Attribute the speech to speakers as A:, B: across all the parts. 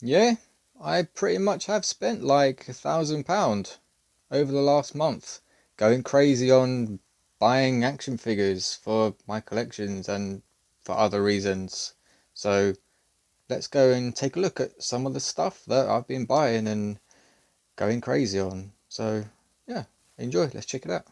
A: Yeah, I pretty much have spent like £1,000 over the last month, going crazy on buying action figures for my collections and for other reasons. So let's go and take a look at some of the stuff that I've been buying and going crazy on. So yeah, enjoy. Let's check it out.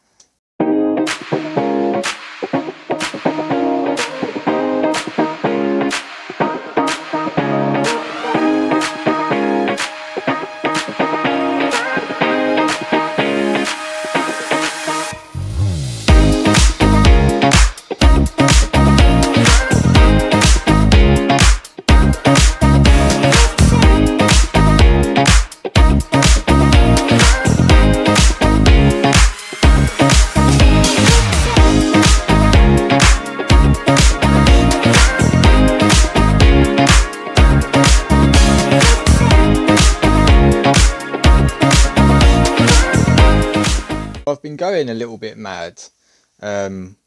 A: I've been going a little bit mad,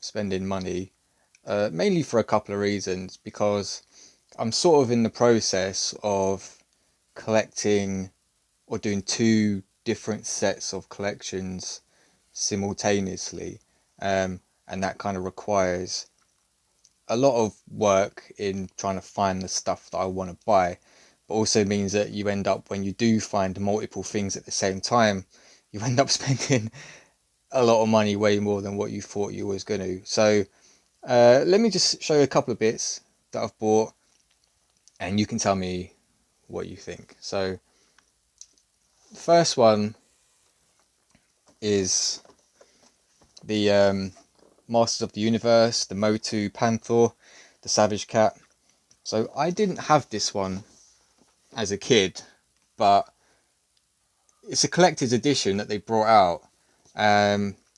A: spending money, mainly for a couple of reasons. Because I'm sort of in the process of collecting or doing two different sets of collections simultaneously, and that kind of requires a lot of work in trying to find the stuff that I want to buy, but also means that you end up, when you do find multiple things at the same time, you end up spending a lot of money, way more than what you thought you was going to. So let me just show you a couple of bits that I've bought, and you can tell me what you think. So the first one is the Masters of the Universe, the Motu Panther, the Savage Cat. So I didn't have this one as a kid, but it's a collector's edition that they brought out.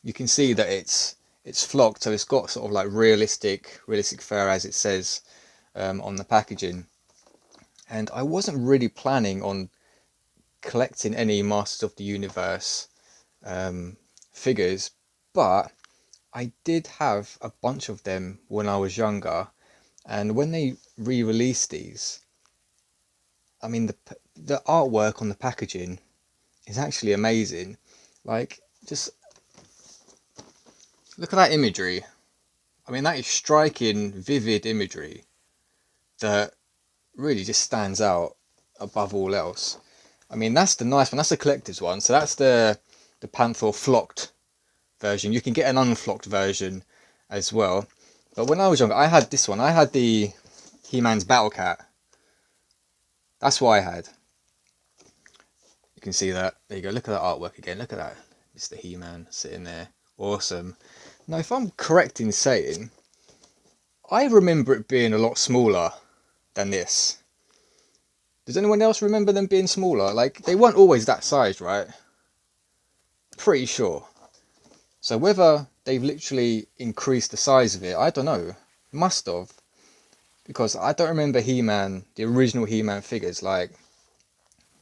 A: You can see that it's flocked, so it's got sort of like realistic fur, as it says on the packaging. And I wasn't really planning on collecting any Masters of the Universe figures, but I did have a bunch of them when I was younger. And when they re-released these, I mean, the artwork on the packaging is actually amazing. Like, just look at that imagery. I mean, that is striking, vivid imagery that really just stands out above all else. I mean, that's the nice one. That's the collector's one. So that's the Panther flocked version. You can get an unflocked version as well. But when I was younger, I had this one. I had the He-Man's Battle Cat. That's what I had. You can see that. There you go. Look at that artwork again. Look at that. Mr. He-Man sitting there. Awesome. Now, if I'm correct in saying, I remember it being a lot smaller than this. Does anyone else remember them being smaller? Like, they weren't always that size, right? Pretty sure. So whether they've literally increased the size of it, I don't know. Must have. Because I don't remember He-Man, the original He-Man figures, like,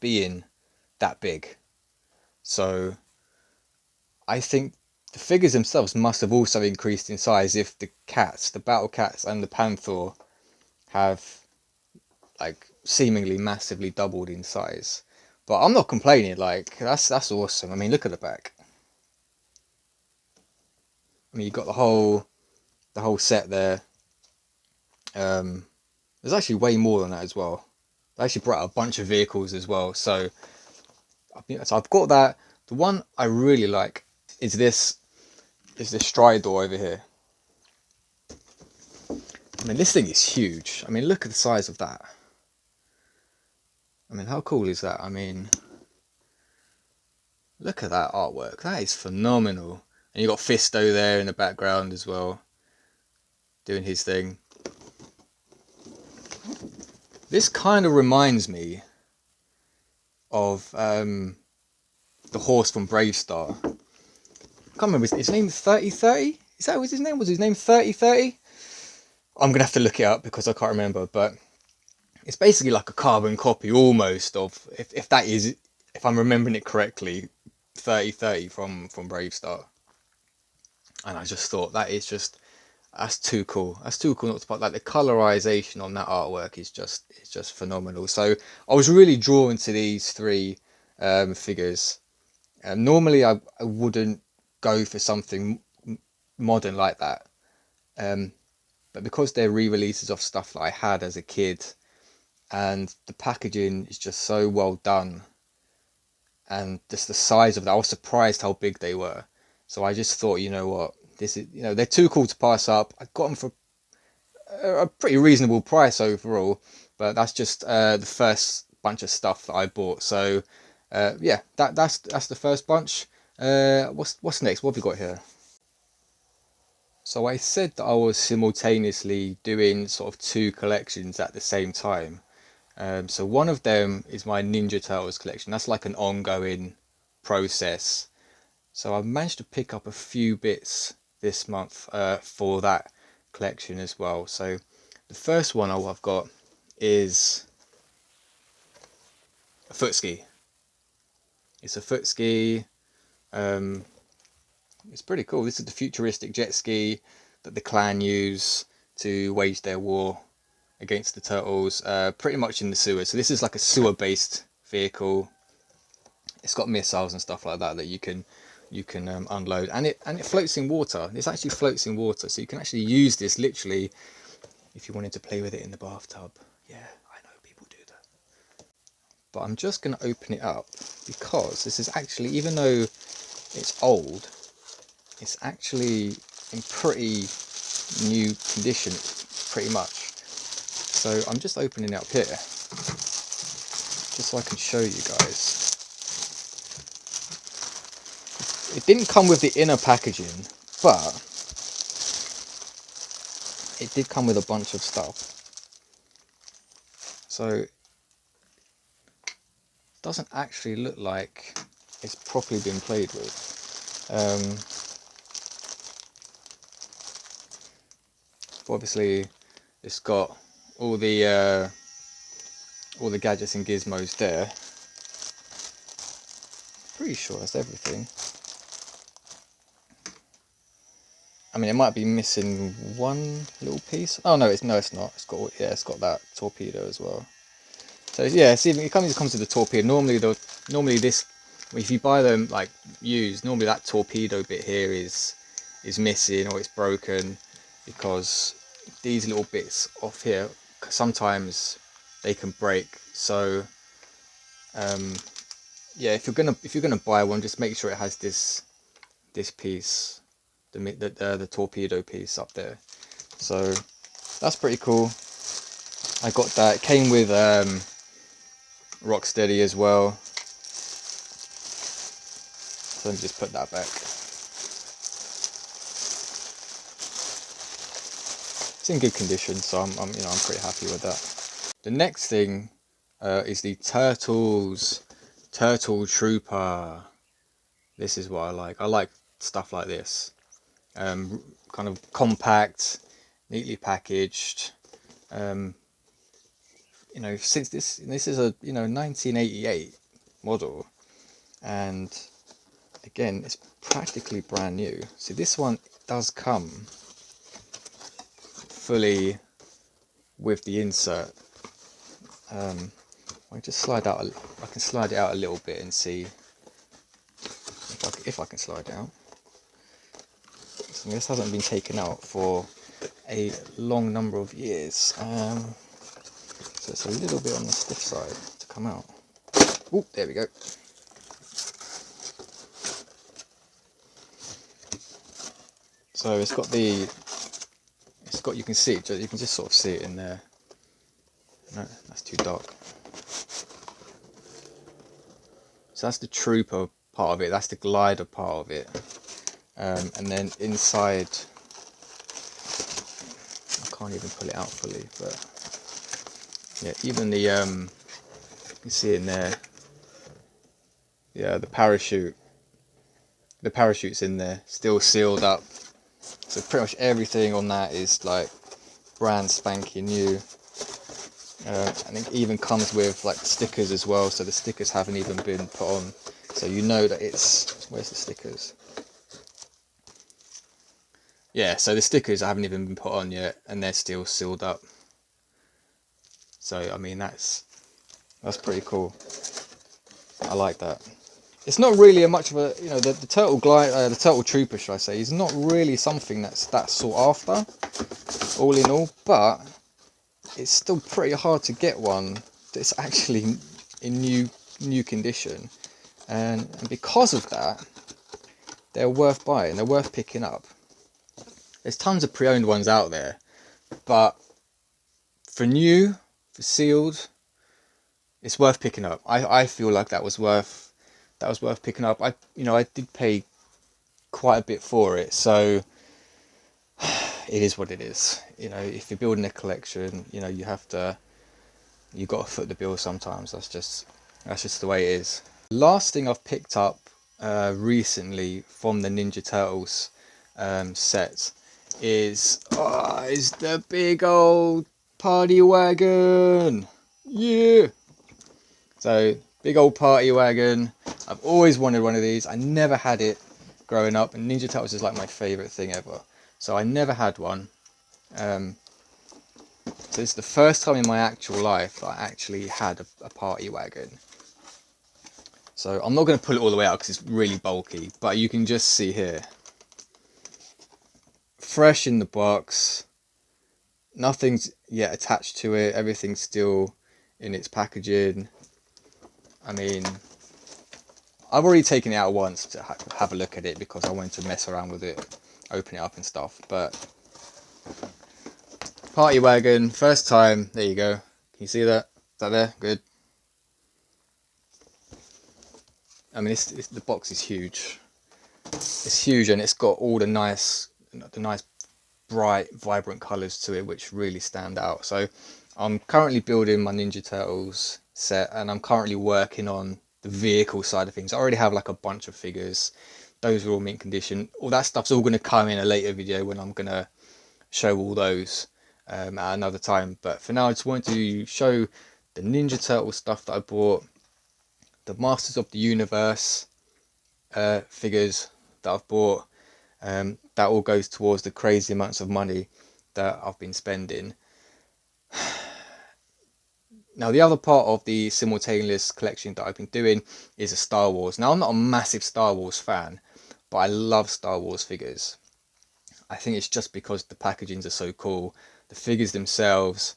A: being that big. So I think the figures themselves must have also increased in size if the cats, the battle cats and the panther, have like seemingly massively doubled in size. But I'm not complaining, like that's awesome. I mean, look at the back. I mean, you got the whole set there. There's actually way more than that as well. They actually brought out a bunch of vehicles as well. So I've got that. The one I really like is this Stridor over here. I mean, this thing is huge. I mean, look at the size of that. I mean, how cool is that? I mean, look at that artwork. That is phenomenal. And you got Fisto there in the background as well, doing his thing. This kind of reminds me of the horse from Brave Star. I can't remember his name. 3030? Is that what his name was? His name 3030? I'm gonna have to look it up because I can't remember. But it's basically like a carbon copy almost of, if that is, if I'm remembering it correctly, 3030 from Brave Star. And I just thought that is just That's too cool. That's too cool not to put. Like the colorization on that artwork is just phenomenal. So I was really drawn to these three figures. Normally I wouldn't go for something modern like that, but because they're re-releases of stuff that I had as a kid, and the packaging is just so well done, and just the size of that, I was surprised how big they were. So I just thought, you know what, this is, they're too cool to pass up. I got them for a pretty reasonable price overall, but that's just the first bunch of stuff that I bought. So yeah, that's the first bunch. What's next? What have we got here? So I said that I was simultaneously doing sort of two collections at the same time. So one of them is my Ninja Turtles collection. That's like an ongoing process. So I've managed to pick up a few bits this month for that collection as well. So the first one I've got is a foot ski. It's a foot ski. Um, it's pretty cool. This is the futuristic jet ski that the clan use to wage their war against the turtles, pretty much in the sewer. So this is like a sewer-based vehicle. It's got missiles and stuff like that that you can unload, and it floats in water. This actually floats in water, so you can actually use this literally if you wanted to play with it in the bathtub. Yeah, I know people do that. But I'm just going to open it up because this is actually, even though it's old, it's actually in pretty new condition, pretty much. So I'm just opening it up here, just so I can show you guys. It didn't come with the inner packaging, but it did come with a bunch of stuff. So it doesn't actually look like it's properly been played with. But obviously it's got all the gadgets and gizmos there. Pretty sure that's everything. I mean, it might be missing one little piece. Oh no, it's not. It's got that torpedo as well. So yeah, see, it comes with the torpedo. Normally this, if you buy them like used, normally that torpedo bit here is missing or it's broken, because these little bits off here sometimes they can break. So yeah, if you're gonna buy one, just make sure it has this piece, the torpedo piece up there. So that's pretty cool. I got that. It came with Rocksteady as well. So let me just put that back. It's in good condition, so I'm pretty happy with that. The next thing is the Turtle Trooper. This is what I like. I like stuff like this. Kind of compact, neatly packaged. Since this is a 1988 model, and again, it's practically brand new. So this one does come fully with the insert. I just slide out. I can slide it out a little bit and see if I can slide it out. So this hasn't been taken out for a long number of years, so it's a little bit on the stiff side to come out. Oh, there we go. So it's got, you can see it, you can just sort of see it in there. No, that's too dark. So that's the trooper part of it, that's the glider part of it. And then inside, I can't even pull it out fully, but yeah, even the, you can see in there, yeah, the parachute's in there, still sealed up. So pretty much everything on that is like brand spanking new. And it even comes with like stickers as well, so the stickers haven't even been put on, so you know that it's, where's the stickers? yeah, so the stickers haven't even been put on yet, and they're still sealed up. So I mean that's pretty cool. I like that. It's not really a much of a, you know, the turtle glide, the turtle trooper, should I say, is not really something that's that sought after, all in all. But it's still pretty hard to get one that's actually in new condition, and because of that, they're worth buying. They're worth picking up. There's tons of pre-owned ones out there, but for new, for sealed, it's worth picking up. I feel like that was worth picking up. I did pay quite a bit for it, so it is what it is. You know, if you're building a collection, you know, you got to foot the bill sometimes. That's just the way it is. Last thing I've picked up recently from the Ninja Turtles set is the big old party wagon. Yeah. So big old party wagon. I've always wanted one of these. I never had it growing up, and Ninja Turtles is like my favourite thing ever. So I never had one. So it's the first time in my actual life that I actually had a party wagon. So I'm not going to pull it all the way out because it's really bulky, but you can just see here. Fresh in the box. Nothing's yet attached to it. Everything's still in its packaging. I mean, I've already taken it out once to have a look at it because I wanted to mess around with it, open it up and stuff. But party wagon, first time. There you go. Can you see that? Is that there? Good. I mean, the box is huge. It's huge, and it's got all the nice, bright, vibrant colours to it, which really stand out. So, I'm currently building my Ninja Turtles set, and I'm currently working on the vehicle side of things. I already have like a bunch of figures. Those are all mint condition. All that stuff's all going to come in a later video when I'm going to show all those at another time. But for now, I just wanted to show the Ninja Turtle stuff that I bought, the Masters of the Universe figures that I've bought. That all goes towards the crazy amounts of money that I've been spending. Now, the other part of the simultaneous collection that I've been doing is a Star Wars. Now, I'm not a massive Star Wars fan, but I love Star Wars figures. I think it's just because the packagings are so cool, the figures themselves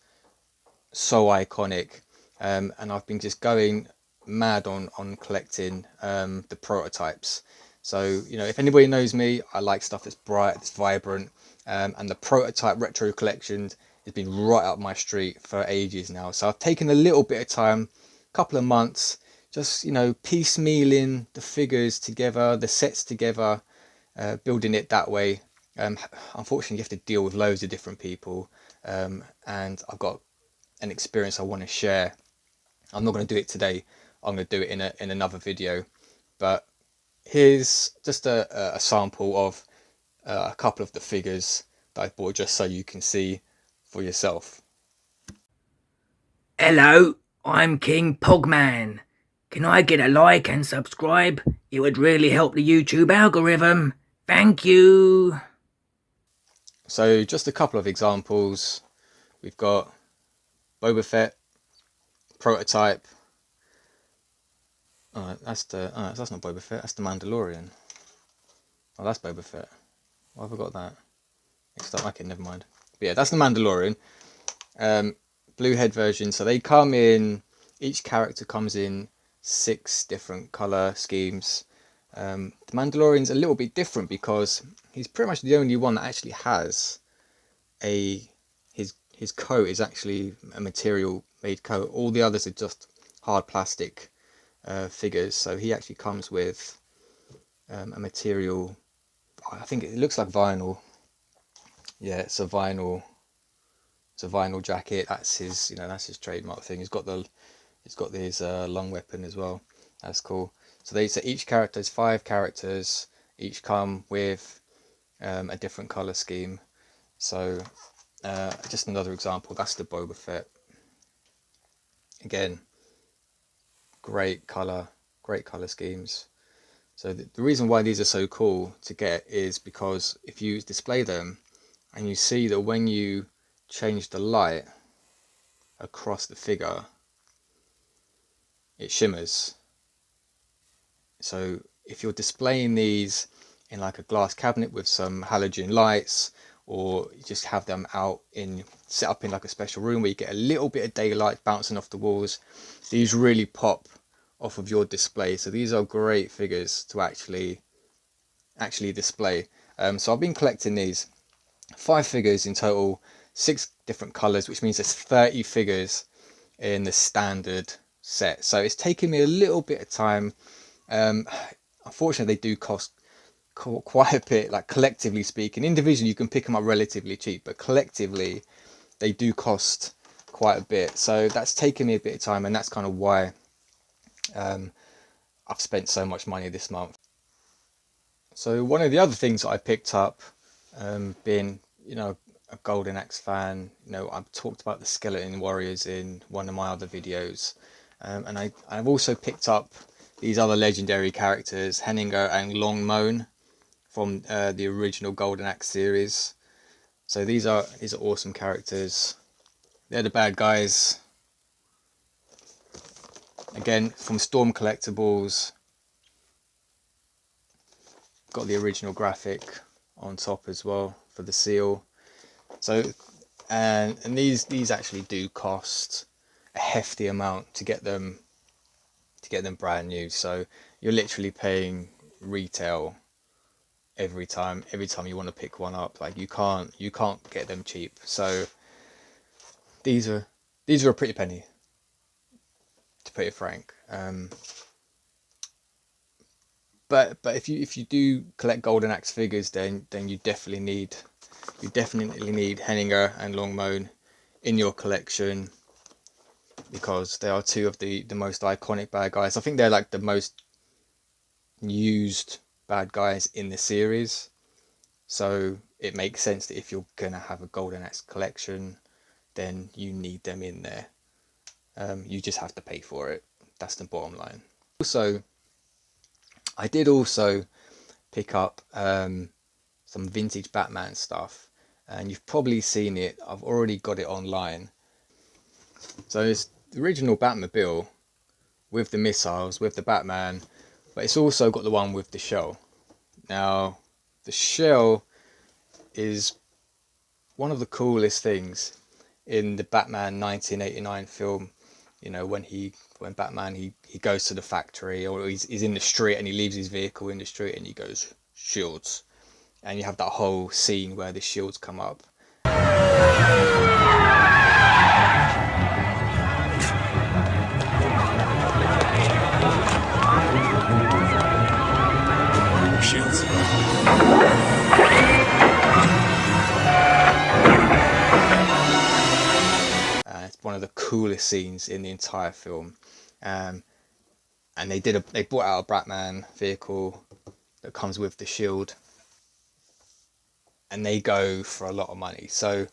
A: so iconic, and I've been just going mad on collecting the prototypes. So, you know, if anybody knows me, I like stuff that's bright, that's vibrant, and the prototype retro collection has been right up my street for ages now. So I've taken a little bit of time, a couple of months, just, you know, piecemealing the figures together, the sets together, building it that way. Unfortunately, you have to deal with loads of different people, and I've got an experience I want to share. I'm not going to do it today. I'm going to do it in another video. But here's just a sample of a couple of the figures that I bought, just so you can see for yourself.
B: Hello, I'm King Pogman. Can I get a like and subscribe? It would really help the YouTube algorithm. Thank you.
A: So just a couple of examples. We've got Boba Fett prototype. That's not Boba Fett. That's the Mandalorian. Oh, that's Boba Fett. Why have I got that mixed up? Okay, never mind. But yeah, that's the Mandalorian. Blue head version. So they come in. Each character comes in 6 different color schemes. The Mandalorian's a little bit different because he's pretty much the only one that actually has his coat is actually a material made coat. All the others are just hard plastic figures. So he actually comes with a material. I think it looks like vinyl. Yeah, it's a vinyl. It's a vinyl jacket. That's his. That's his trademark thing. He's got this long weapon as well. That's cool. So each character is 5 characters. Each come with a different color scheme. So just another example. That's the Boba Fett. Again, great color schemes. So the reason why these are so cool to get is because if you display them and you see that when you change the light across the figure, it shimmers. So if you're displaying these in like a glass cabinet with some halogen lights, or you just have them out in, set up in like a special room where you get a little bit of daylight bouncing off the walls, these really pop off of your display. So these are great figures to actually display. So I've been collecting these 5 figures in total, 6 different colors, which means there's 30 figures in the standard set. So it's taken me a little bit of time. Unfortunately, they do cost quite a bit, like collectively speaking. Individually, you can pick them up relatively cheap, but collectively, they do cost quite a bit. So that's taken me a bit of time, and that's kind of why I've spent so much money this month. So one of the other things that I picked up, being a Golden Axe fan, I've talked about the Skeleton Warriors in one of my other videos, and I've also picked up these other legendary characters, Henninger and Longmoan, from the original Golden Axe series. So these are awesome characters. They're the bad guys. Again, from Storm Collectibles. Got the original graphic on top as well for the seal. So and these actually do cost a hefty amount to get them brand new. So you're literally paying retail every time you want to pick one up. Like you can't get them cheap. So these are a pretty penny, to put it frank. But if you do collect Golden Axe figures, then you definitely need Henninger and Longmoan in your collection, because they are 2 of the most iconic bad guys. I think they're like the most used bad guys in the series. So it makes sense that if you're gonna have a Golden Axe collection, then you need them in there. You just have to pay for it. That's the bottom line. Also, I did also pick up some vintage Batman stuff, and you've probably seen it. I've already got it online. So it's the original Batmobile with the missiles, with the Batman, but it's also got the one with the shell. Now, the shell is one of the coolest things in the Batman 1989 film. When Batman he goes to the factory, or he's in the street and he leaves his vehicle in the street and he goes, shields, and you have that whole scene where the shields come up.
C: Shields.
A: It's one of the coolest scenes in the entire film. And they brought out a Batman vehicle that comes with the shield, and they go for a lot of money. So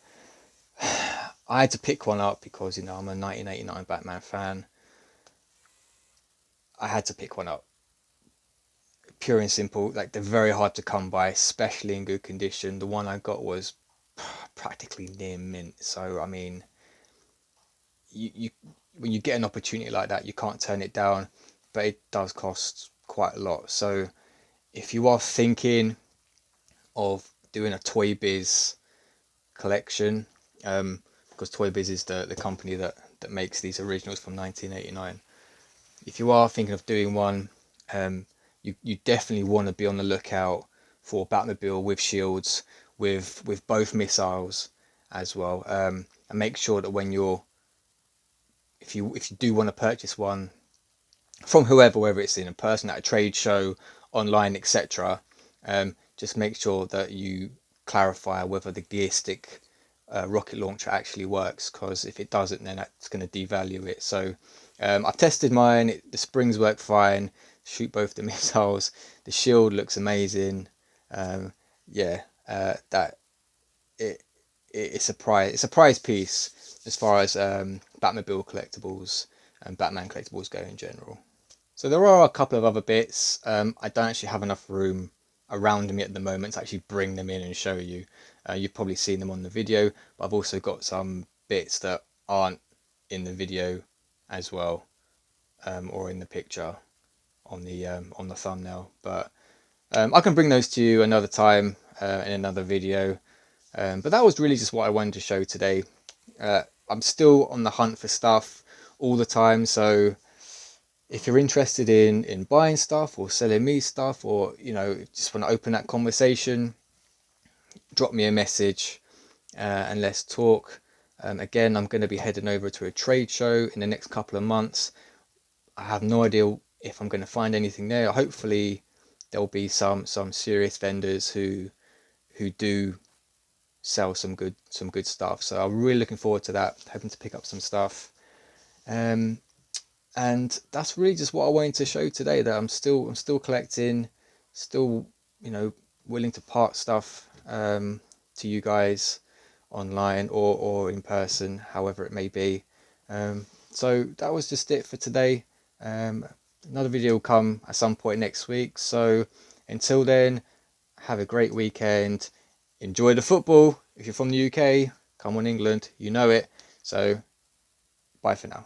A: I had to pick one up because I'm a 1989 Batman fan. I had to pick one up. Pure and simple. Like, they're very hard to come by, especially in good condition. The one I got was practically near mint. So I mean, you when you get an opportunity like that, you can't turn it down. But it does cost quite a lot. So if you are thinking of doing a Toy Biz collection, because Toy Biz is the company that makes these originals from 1989. If you are thinking of doing one, you definitely want to be on the lookout for Batmobile with shields, with both missiles as well, and make sure that if you do want to purchase one from whoever, whether it's in a person at a trade show, online, etc., just make sure that you clarify whether the gear stick rocket launcher actually works, because if it doesn't, then that's going to devalue it. So I've tested mine. The springs work fine. Shoot both the missiles. The shield looks amazing. That it's a prize piece as far as Batmobile collectibles and Batman collectibles go in general. So there are a couple of other bits. I don't actually have enough room around me at the moment to actually bring them in and show you. You've probably seen them on the video, but I've also got some bits that aren't in the video as well, or in the picture on the thumbnail. But I can bring those to you another time in another video. But that was really just what I wanted to show today. I'm still on the hunt for stuff all the time, so if you're interested in buying stuff or selling me stuff, or just want to open that conversation, drop me a message and let's talk. Again, I'm going to be heading over to a trade show in the next couple of months. I have no idea if I'm going to find anything there. Hopefully there'll be some serious vendors who do sell some good stuff, so I'm really looking forward to that, hoping to pick up some stuff. And that's really just what I wanted to show today, that I'm still collecting, still willing to part stuff to you guys online or in person, however it may be. So that was just it for today. Another video will come at some point next week, so until then, have a great weekend, enjoy the football. If you're from the UK, come on England, you know it. So bye for now.